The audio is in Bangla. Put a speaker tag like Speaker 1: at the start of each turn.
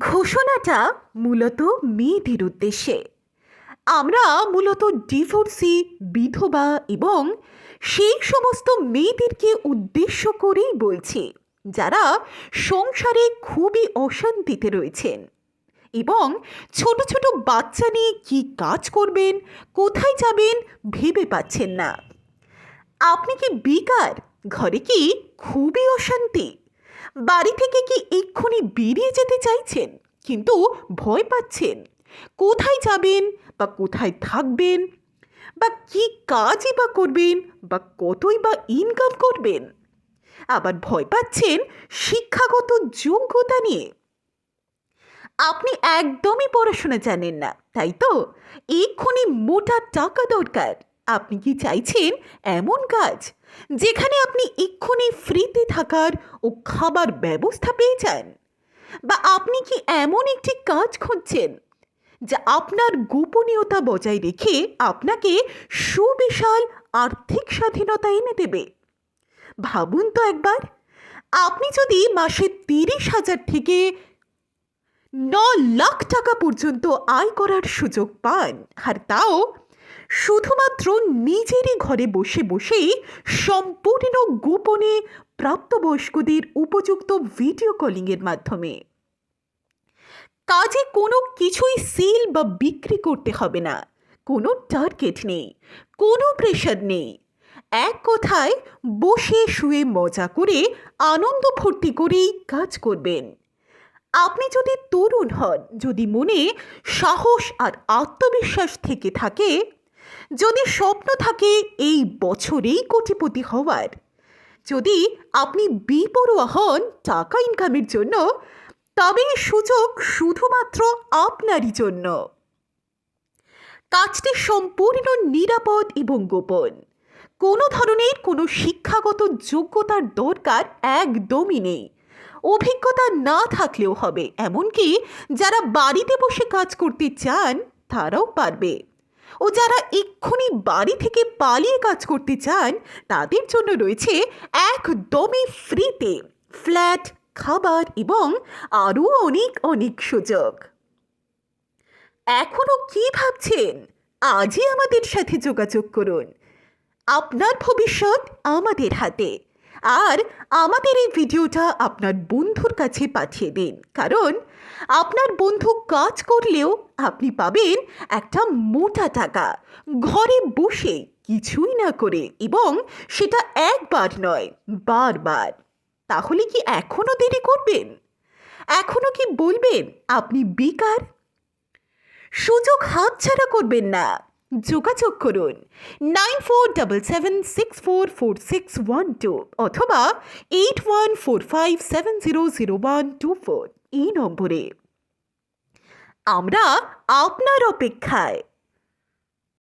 Speaker 1: ঘোষণাটা মূলত মেয়েদের উদ্দেশ্যে। আমরা মূলত ডিভোর্সি, বিধবা এবং সেই সমস্ত মেয়েদেরকে উদ্দেশ্য করেই বলছি যারা সংসারে খুবই অশান্তিতে রয়েছেন এবং ছোট ছোট বাচ্চা নিয়ে কী কাজ করবেন, কোথায় যাবেন ভেবে পাচ্ছেন না। আপনি কি বেকার? ঘরে কি খুবই অশান্তি? বাড়ি থেকে কি এক্ষুনি বেরিয়ে যেতে চাইছেন কিন্তু ভয় পাচ্ছেন কোথায় যাবেন বা কোথায় থাকবেন বা কি কাজই বা করবেন বা কতই বা ইনকাম করবেন? আবার ভয় পাচ্ছেন শিক্ষাগত যোগ্যতা নিয়ে। আপনি একদমই পড়াশোনা জানেন না, তাই তো? এক্ষুনি মোটা টাকা দরকার। আপনি কি চাইছেন এমন কাজ যেখানে আপনি এক্ষুনি ফ্রিতে থাকার ও খাবার ব্যবস্থা পেয়ে যান? বা আপনি কি এমন একটি কাজ খুঁজছেন যা আপনার গোপনীয়তা বজায় রেখে আপনাকে সুবিশাল আর্থিক স্বাধীনতা এনে দেবে? ভাবুন তো একবার, আপনি যদি মাসে 30,000 থেকে 9 লাখ টাকা পর্যন্ত আয় করার সুযোগ পান, আর তাও শুধুমাত্র নিজেরই ঘরে বসে বসেই সম্পূর্ণ গোপনে প্রাপ্তবয়স্কদের উপযুক্ত ভিডিও কলিংয়ের মাধ্যমে, কাজে কোনো কিছুই সেল বা বিক্রি করতে হবে না, কোনো টার্গেট নেই, কোনো প্রেশার নেই। এক কথায় বসে শুয়ে মজা করে আনন্দ ফুর্তি করেই কাজ করবেন। আপনি যদি তরুণ হন, যদি মনে সাহস আর আত্মবিশ্বাস থেকে থাকে, যদি স্বপ্ন থাকে এই বছরেই কোটিপতি হওয়ার, যদি আপনি বেপরোয়া হন টাকা ইনকামের জন্য, তবে এই সুযোগ শুধুমাত্র আপনারই জন্য। কাজটি সম্পূর্ণ নিরাপদ এবং গোপন। কোনো ধরনের কোনো শিক্ষাগত যোগ্যতার দরকার একদমই নেই। অভিজ্ঞতা না থাকলেও হবে, এমনকি যারা বাড়িতে বসে কাজ করতে চান তারাও পারবে। ও যারা এক্ষুনি বাড়ি থেকে পালিয়ে কাজ করতে চান তাদের জন্য রয়েছে একদমই ফ্রিতে ফ্ল্যাট, খাবার এবং আরও অনেক অনেক সুযোগ। এখনও কি ভাবছেন? আজই আমাদের সাথে যোগাযোগ করুন। আপনার ভবিষ্যৎ আমাদের হাতে। আর আমাদের এই ভিডিওটা আপনার বন্ধুর কাছে পাঠিয়ে দিন, কারণ আপনার বন্ধু কাজ করলেও আপনি পাবেন একটা মোটা টাকা ঘরে বসে কিছুই না করে, এবং সেটা একবার নয়, বারবার। তাহলে কি এখনও দেরি করবেন? এখনও কি বলবেন আপনি বেকার? সুযোগ হাতছাড়া করবেন না। যোগাযোগ করুন 9477644612 অথবা 8145700124 এই নম্বরে। আমরা আপনার অপেক্ষায়।